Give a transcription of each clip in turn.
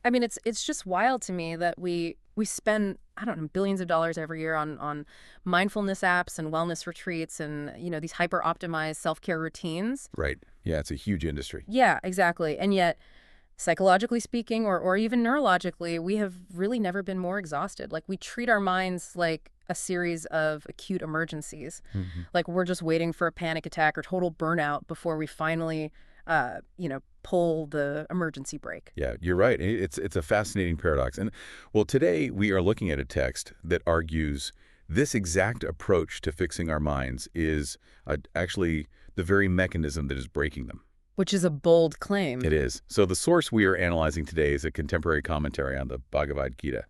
I mean, it's just wild to me that we spend, I don't know, billions of dollars every year on mindfulness apps and wellness retreats and, these hyper-optimized self-care routines. Right. Yeah, it's a huge industry. Yeah, exactly. And yet, psychologically speaking, or even neurologically, we have really never been more exhausted. Like, we treat our minds like a series of acute emergencies. Like, we're just waiting for a panic attack or total burnout before we finally, pull the emergency brake. Yeah, you're right. It's a fascinating paradox. And well, today we are looking at a text that argues this exact approach to fixing our minds is actually the very mechanism that is breaking them. Which is a bold claim. It is. So the source we are analyzing today is a contemporary commentary on the Bhagavad Gita.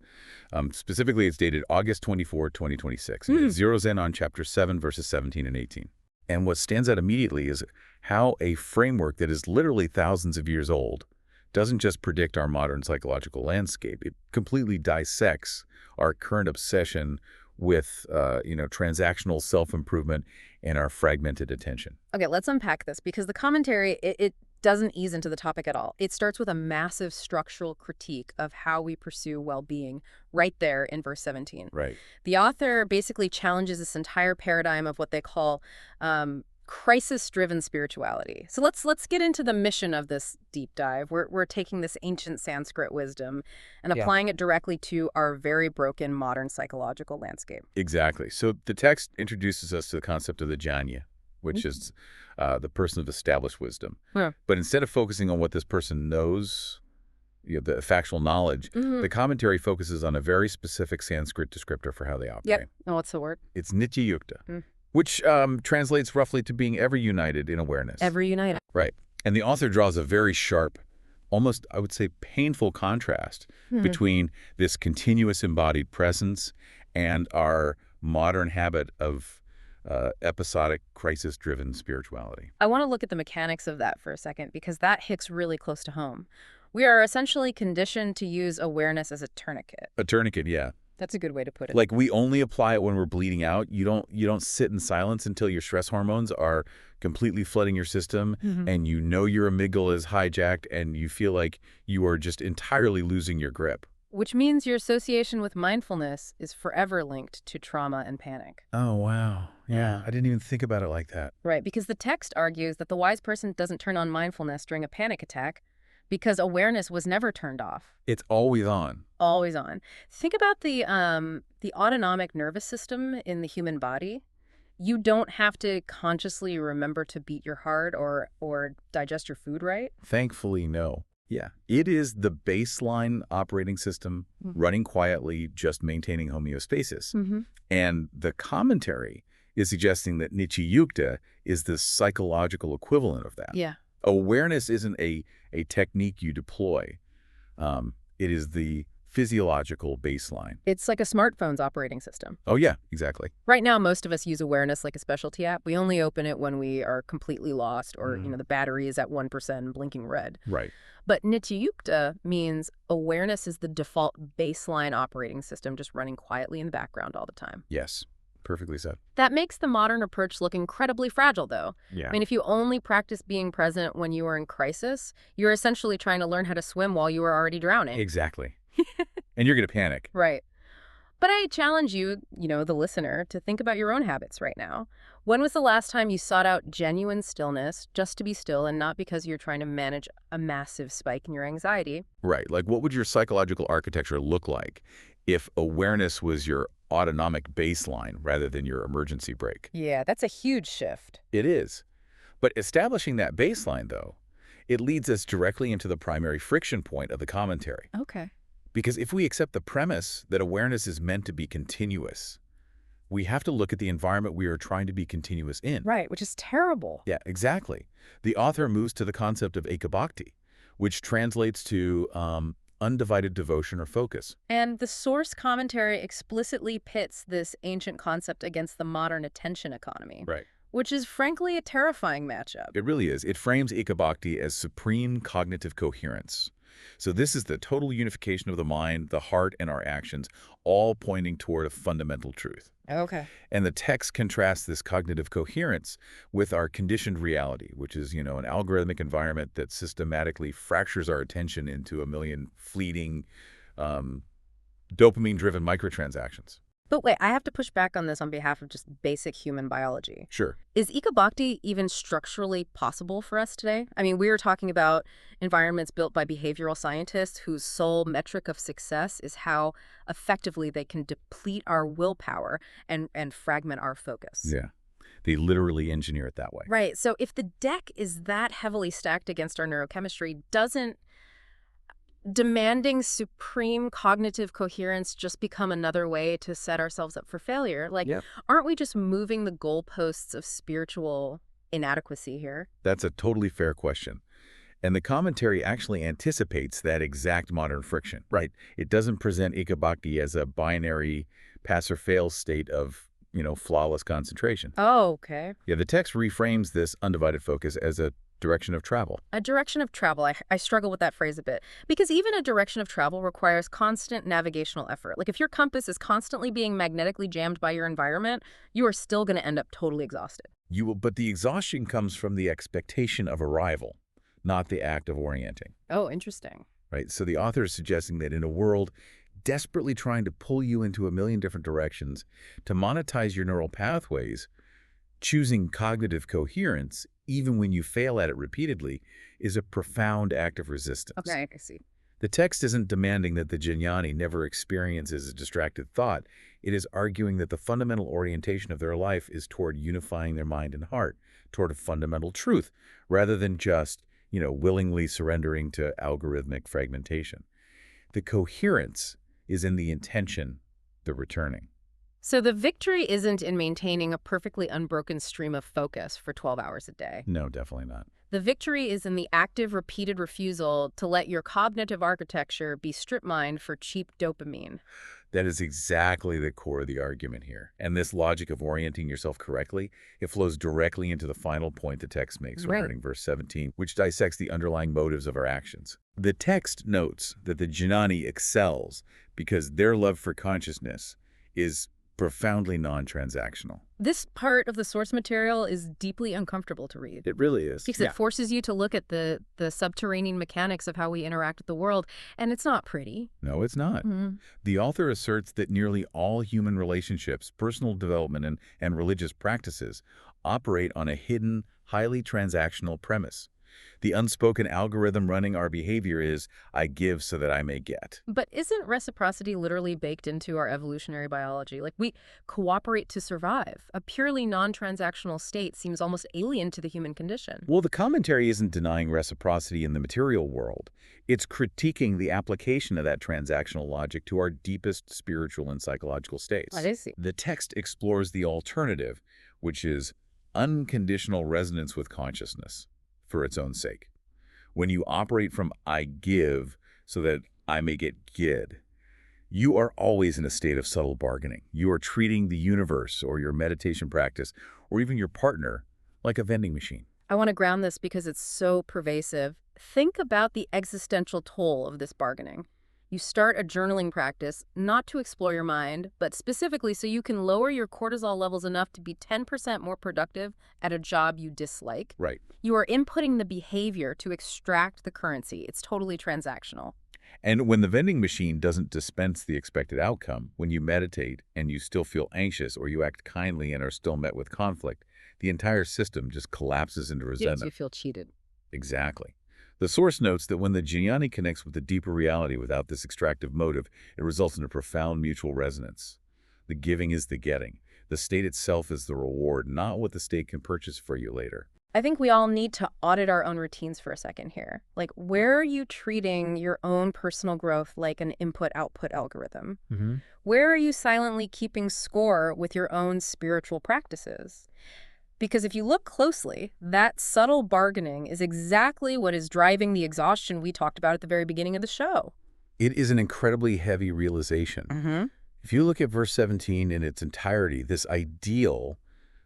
Specifically, it's dated August 24, 2026. And it zeroes in on chapter 7, verses 17 and 18. And what stands out immediately is how a framework that is literally thousands of years old doesn't just predict our modern psychological landscape. It completely dissects our current obsession with, transactional self-improvement and our fragmented attention. Okay, let's unpack this because the commentary, it doesn't ease into the topic at all. It starts with a massive structural critique of how we pursue well-being right there in verse 17. Right. The author basically challenges this entire paradigm of what they call crisis-driven spirituality. So let's get into the mission of this deep dive. We're taking this ancient Sanskrit wisdom and applying it directly to our very broken modern psychological landscape. Exactly. So the text introduces us to the concept of the jnana, which is the person of established wisdom. Yeah. But instead of focusing on what this person knows, the factual knowledge, the commentary focuses on a very specific Sanskrit descriptor for how they operate. Yep. Oh, what's the word? It's nityayukta, which translates roughly to being ever united in awareness. Ever united. Right. And the author draws a very sharp, almost, I would say, painful contrast between this continuous embodied presence and our modern habit of episodic, crisis-driven spirituality. I want to look at the mechanics of that for a second because that hits really close to home. We are essentially conditioned to use awareness as a tourniquet. A tourniquet, yeah. That's a good way to put it. Like we only apply it when we're bleeding out. You don't sit in silence until your stress hormones are completely flooding your system and your amygdala is hijacked and you feel like you are just entirely losing your grip. Which means your association with mindfulness is forever linked to trauma and panic. Oh, wow. Yeah, I didn't even think about it like that. Right, because the text argues that the wise person doesn't turn on mindfulness during a panic attack because awareness was never turned off. It's always on. Always on. Think about the autonomic nervous system in the human body. You don't have to consciously remember to beat your heart or digest your food right. Thankfully, no. Yeah, it is the baseline operating system running quietly, just maintaining homeostasis. And the commentary is suggesting that nityayukta is the psychological equivalent of that. Yeah. Awareness isn't a technique you deploy. It is the physiological baseline. It's like a smartphone's operating system. Oh, yeah, exactly. Right now, most of us use awareness like a specialty app. We only open it when we are completely lost or, the battery is at 1% and blinking red. Right. But nityayukta means awareness is the default baseline operating system just running quietly in the background all the time. Yes. Perfectly said. That makes the modern approach look incredibly fragile, though. Yeah. I mean, if you only practice being present when you are in crisis, you're essentially trying to learn how to swim while you are already drowning. Exactly. And you're going to panic. Right. But I challenge you, the listener, to think about your own habits right now. When was the last time you sought out genuine stillness just to be still and not because you're trying to manage a massive spike in your anxiety? Right. Like, what would your psychological architecture look like if awareness was your autonomic baseline rather than your emergency brake? Yeah, that's a huge shift. It is. But establishing that baseline, though, it leads us directly into the primary friction point of the commentary. Okay. Because if we accept the premise that awareness is meant to be continuous, we have to look at the environment we are trying to be continuous in. Right, which is terrible. Yeah, exactly. The author moves to the concept of ekabhakti, which translates to undivided devotion or focus. And the source commentary explicitly pits this ancient concept against the modern attention economy. Right. Which is frankly a terrifying matchup. It really is. It frames ekabhakti as supreme cognitive coherence. So this is the total unification of the mind, the heart, and our actions, all pointing toward a fundamental truth. Okay. And the text contrasts this cognitive coherence with our conditioned reality, which is, an algorithmic environment that systematically fractures our attention into a million fleeting, um, dopamine-driven microtransactions. But wait, I have to push back on this on behalf of just basic human biology. Sure. Is ecobhakti even structurally possible for us today? I mean, we were talking about environments built by behavioral scientists whose sole metric of success is how effectively they can deplete our willpower and fragment our focus. Yeah. They literally engineer it that way. Right. So if the deck is that heavily stacked against our neurochemistry, doesn't demanding supreme cognitive coherence just become another way to set ourselves up for failure? Like, Yep. aren't we just moving the goalposts of spiritual inadequacy here? That's a totally fair question. And the commentary actually anticipates that exact modern friction, right? It doesn't present ikabhakti as a binary pass-or-fail state of, flawless concentration. Oh, okay. Yeah, the text reframes this undivided focus as a direction of travel. A direction of travel. I struggle with that phrase a bit because even a direction of travel requires constant navigational effort. Like if your compass is constantly being magnetically jammed by your environment, you are still going to end up totally exhausted. But the exhaustion comes from the expectation of arrival, not the act of orienting, Oh, interesting. right? So the author is suggesting that in a world desperately trying to pull you into a million different directions to monetize your neural pathways, choosing cognitive coherence, even when you fail at it repeatedly, is a profound act of resistance. Okay, I see. The text isn't demanding that the jnani never experiences a distracted thought. It is arguing that the fundamental orientation of their life is toward unifying their mind and heart, toward a fundamental truth, rather than just, willingly surrendering to algorithmic fragmentation. The coherence is in the intention, the returning. So the victory isn't in maintaining a perfectly unbroken stream of focus for 12 hours a day. No, definitely not. The victory is in the active, repeated refusal to let your cognitive architecture be strip-mined for cheap dopamine. That is exactly the core of the argument here. And this logic of orienting yourself correctly, it flows directly into the final point the text makes regarding verse 17, which dissects the underlying motives of our actions. The text notes that the jnani excels because their love for consciousness is profoundly non-transactional. This part of the source material is deeply uncomfortable to read. It really is. Because it forces you to look at the subterranean mechanics of how we interact with the world, and it's not pretty. No, it's not. The author asserts that nearly all human relationships, personal development, and religious practices operate on a hidden, highly transactional premise. The unspoken algorithm running our behavior is, I give so that I may get. But isn't reciprocity literally baked into our evolutionary biology? Like, we cooperate to survive. A purely non-transactional state seems almost alien to the human condition. Well, the commentary isn't denying reciprocity in the material world. It's critiquing the application of that transactional logic to our deepest spiritual and psychological states. I see. The text explores the alternative, which is unconditional resonance with consciousness for its own sake. When you operate from I give so that I may get gid, you are always in a state of subtle bargaining. You are treating the universe or your meditation practice or even your partner like a vending machine. I want to ground this because it's so pervasive. Think about the existential toll of this bargaining. You start a journaling practice not to explore your mind, but specifically so you can lower your cortisol levels enough to be 10% more productive at a job you dislike. Right. You are inputting the behavior to extract the currency. It's totally transactional. And when the vending machine doesn't dispense the expected outcome, when you meditate and you still feel anxious or you act kindly and are still met with conflict, the entire system just collapses into resentment. Yes, you feel cheated. Exactly. The source notes that when the jnani connects with the deeper reality without this extractive motive, it results in a profound mutual resonance. The giving is the getting. The state itself is the reward, not what the state can purchase for you later. I think we all need to audit our own routines for a second here. Like, where are you treating your own personal growth like an input-output algorithm? Where are you silently keeping score with your own spiritual practices? Because if you look closely, that subtle bargaining is exactly what is driving the exhaustion we talked about at the very beginning of the show. It is an incredibly heavy realization. If you look at verse 17 in its entirety, this ideal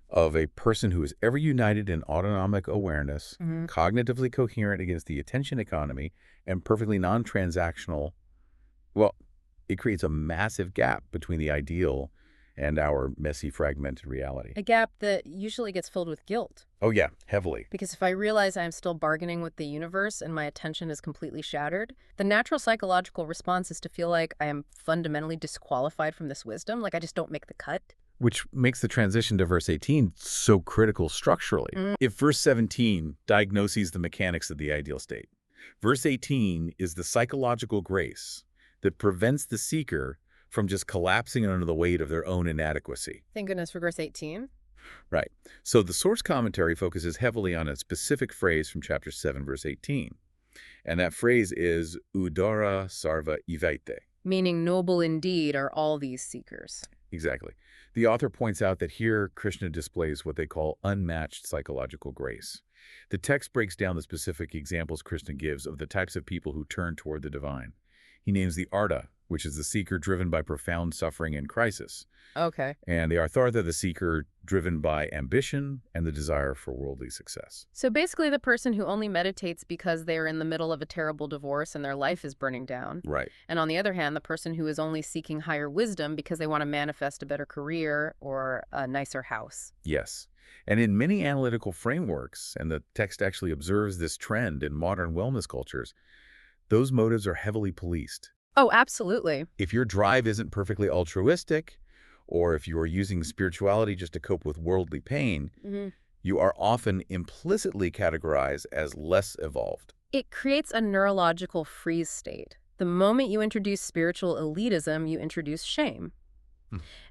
of a person who is ever united in autonomic awareness, cognitively coherent against the attention economy, and perfectly non-transactional, well, it creates a massive gap between the ideal and our messy, fragmented reality. A gap that usually gets filled with guilt. Oh yeah, heavily. Because if I realize I'm still bargaining with the universe and my attention is completely shattered, the natural psychological response is to feel like I am fundamentally disqualified from this wisdom, like I just don't make the cut. Which makes the transition to verse 18 so critical structurally. If verse 17 diagnoses the mechanics of the ideal state, verse 18 is the psychological grace that prevents the seeker from just collapsing under the weight of their own inadequacy. Thank goodness for verse 18. Right. So the source commentary focuses heavily on a specific phrase from chapter 7, verse 18. And that phrase is udara sarva ivaite. Meaning noble indeed are all these seekers. Exactly. The author points out that here Krishna displays what they call unmatched psychological grace. The text breaks down the specific examples Krishna gives of the types of people who turn toward the divine. He names the arta, which is the seeker driven by profound suffering and crisis. Okay. And the arthartha, the seeker driven by ambition and the desire for worldly success. So basically the person who only meditates because they're in the middle of a terrible divorce and their life is burning down. Right. And on the other hand, the person who is only seeking higher wisdom because they want to manifest a better career or a nicer house. Yes. And in many analytical frameworks, and the text actually observes this trend in modern wellness cultures, those motives are heavily policed. Oh, absolutely. If your drive isn't perfectly altruistic, or if you are using spirituality just to cope with worldly pain, you are often implicitly categorized as less evolved. It creates a neurological freeze state. The moment you introduce spiritual elitism, you introduce shame.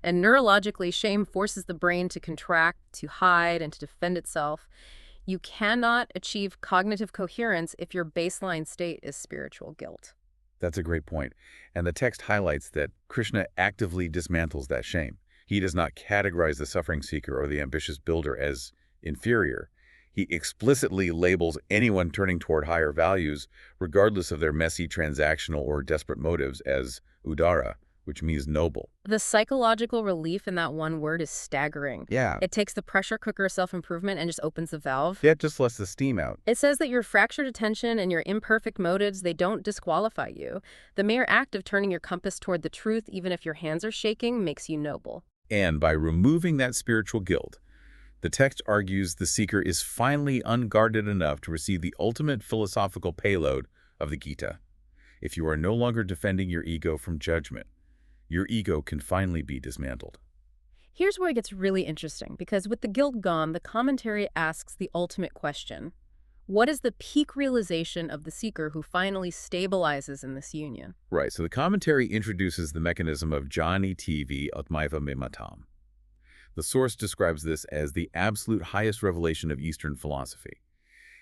And neurologically, shame forces the brain to contract, to hide, and to defend itself. You cannot achieve cognitive coherence if your baseline state is spiritual guilt. That's a great point. And the text highlights that Krishna actively dismantles that shame. He does not categorize the suffering seeker or the ambitious builder as inferior. He explicitly labels anyone turning toward higher values, regardless of their messy, transactional, or desperate motives, as udara, which means noble. The psychological relief in that one word is staggering. Yeah. It takes the pressure cooker of self-improvement and just opens the valve. Yeah, it just lets the steam out. It says that your fractured attention and your imperfect motives, they don't disqualify you. The mere act of turning your compass toward the truth, even if your hands are shaking, makes you noble. And by removing that spiritual guilt, the text argues the seeker is finally unguarded enough to receive the ultimate philosophical payload of the Gita. If you are no longer defending your ego from judgment, your ego can finally be dismantled. Here's where it gets really interesting, because with the guilt gone, the commentary asks the ultimate question. What is the peak realization of the seeker who finally stabilizes in this union? Right, so the commentary introduces the mechanism of jnani TV atmaiva me matam. The source describes this as the absolute highest revelation of Eastern philosophy.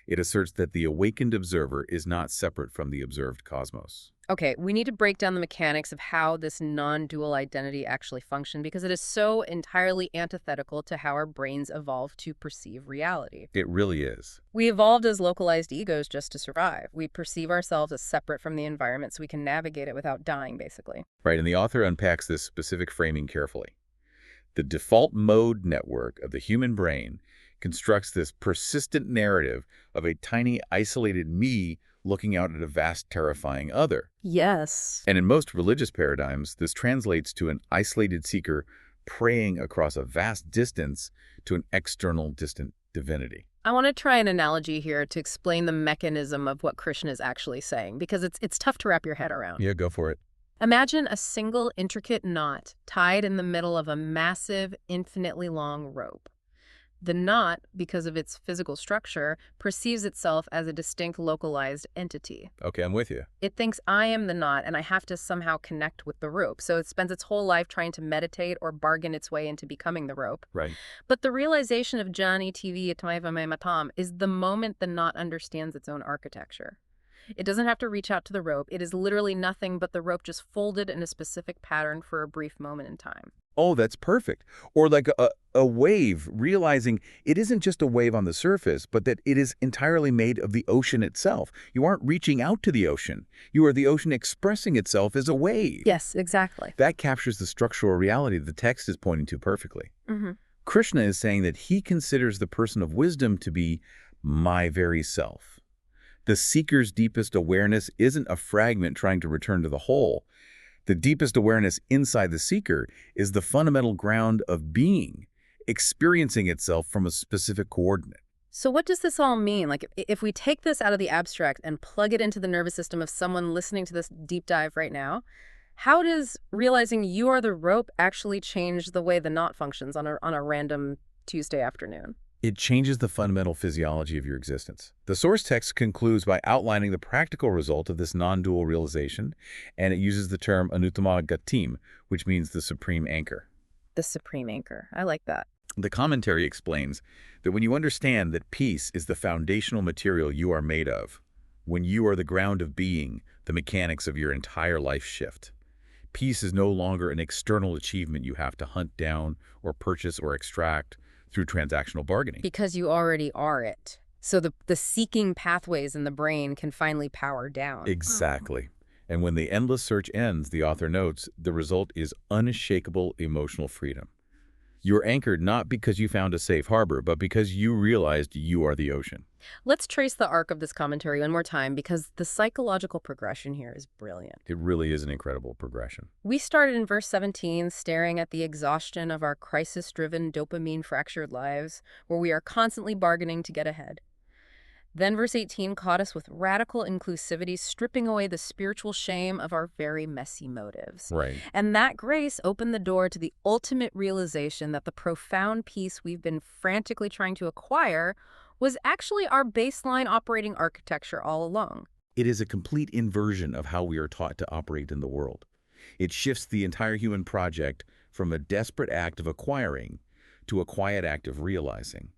It asserts that the awakened observer is not separate from the observed cosmos. Okay, we need to break down the mechanics of how this non-dual identity actually functions, because it is so entirely antithetical to how our brains evolved to perceive reality. It really is. We evolved as localized egos just to survive. We perceive ourselves as separate from the environment so we can navigate it without dying, basically. Right, and the author unpacks this specific framing carefully. The default mode network of the human brain constructs this persistent narrative of a tiny, isolated me looking out at a vast, terrifying other. Yes. And in most religious paradigms, this translates to an isolated seeker praying across a vast distance to an external, distant divinity. I want to try an analogy here to explain the mechanism of what Krishna is actually saying, because it's tough to wrap your head around. Yeah, go for it. Imagine a single intricate knot tied in the middle of a massive, infinitely long rope. The knot, because of its physical structure, perceives itself as a distinct localized entity. Okay, I'm with you. It thinks I am the knot and I have to somehow connect with the rope. So it spends its whole life trying to meditate or bargain its way into becoming the rope. Right. But the realization of jnani TV atmaiva me matam is the moment the knot understands its own architecture. It doesn't have to reach out to the rope. It is literally nothing but the rope just folded in a specific pattern for a brief moment in time. Oh, that's perfect. Or like a wave, realizing it isn't just a wave on the surface, but that it is entirely made of the ocean itself. You aren't reaching out to the ocean. You are the ocean expressing itself as a wave. Yes, exactly. That captures the structural reality the text is pointing to perfectly. Mm-hmm. Krishna is saying that he considers the person of wisdom to be my very self. The seeker's deepest awareness isn't a fragment trying to return to the whole. The deepest awareness inside the seeker is the fundamental ground of being, experiencing itself from a specific coordinate. So what does this all mean? Like, if we take this out of the abstract and plug it into the nervous system of someone listening to this deep dive right now, how does realizing you are the rope actually change the way the knot functions on a random Tuesday afternoon? It changes the fundamental physiology of your existence. The source text concludes by outlining the practical result of this non-dual realization, and it uses the term anuttama gatim, which means the supreme anchor. The supreme anchor. I like that. The commentary explains that when you understand that peace is the foundational material you are made of, when you are the ground of being, the mechanics of your entire life shift. Peace is no longer an external achievement you have to hunt down or purchase or extract through transactional bargaining. Because you already are it. So the seeking pathways in the brain can finally power down. Exactly. And when the endless search ends, the author notes, the result is unshakable emotional freedom. You're anchored not because you found a safe harbor, but because you realized you are the ocean. Let's trace the arc of this commentary one more time, because the psychological progression here is brilliant. It really is an incredible progression. We started in verse 17, staring at the exhaustion of our crisis-driven, dopamine-fractured lives, where we are constantly bargaining to get ahead. Then verse 18 caught us with radical inclusivity, stripping away the spiritual shame of our very messy motives. Right. And that grace opened the door to the ultimate realization that the profound peace we've been frantically trying to acquire was actually our baseline operating architecture all along. It is a complete inversion of how we are taught to operate in the world. It shifts the entire human project from a desperate act of acquiring to a quiet act of realizing.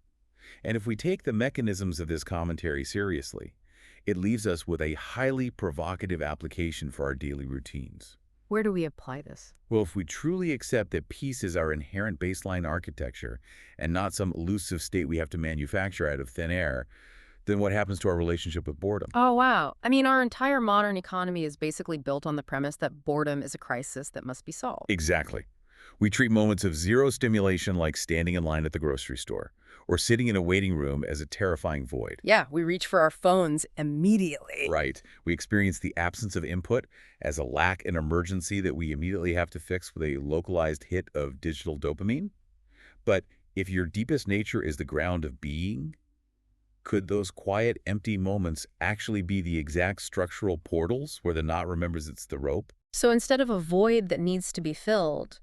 And if we take the mechanisms of this commentary seriously, it leaves us with a highly provocative application for our daily routines. Where do we apply this? Well, if we truly accept that peace is our inherent baseline architecture and not some elusive state we have to manufacture out of thin air, then what happens to our relationship with boredom? Oh, wow. I mean, our entire modern economy is basically built on the premise that boredom is a crisis that must be solved. Exactly. We treat moments of zero stimulation like standing in line at the grocery store or sitting in a waiting room as a terrifying void. Yeah, we reach for our phones immediately. Right. We experience the absence of input as a lack and emergency that we immediately have to fix with a localized hit of digital dopamine. But if your deepest nature is the ground of being, could those quiet, empty moments actually be the exact structural portals where the knot remembers it's the rope? So instead of a void that needs to be filled,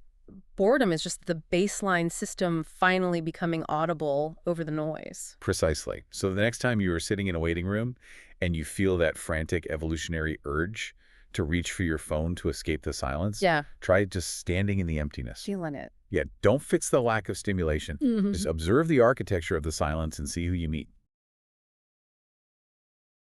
boredom is just the baseline system finally becoming audible over the noise. Precisely. So the next time you are sitting in a waiting room and you feel that frantic evolutionary urge to reach for your phone to escape the silence, try just standing in the emptiness. Feeling it. Yeah, don't fix the lack of stimulation. Just observe the architecture of the silence and see who you meet.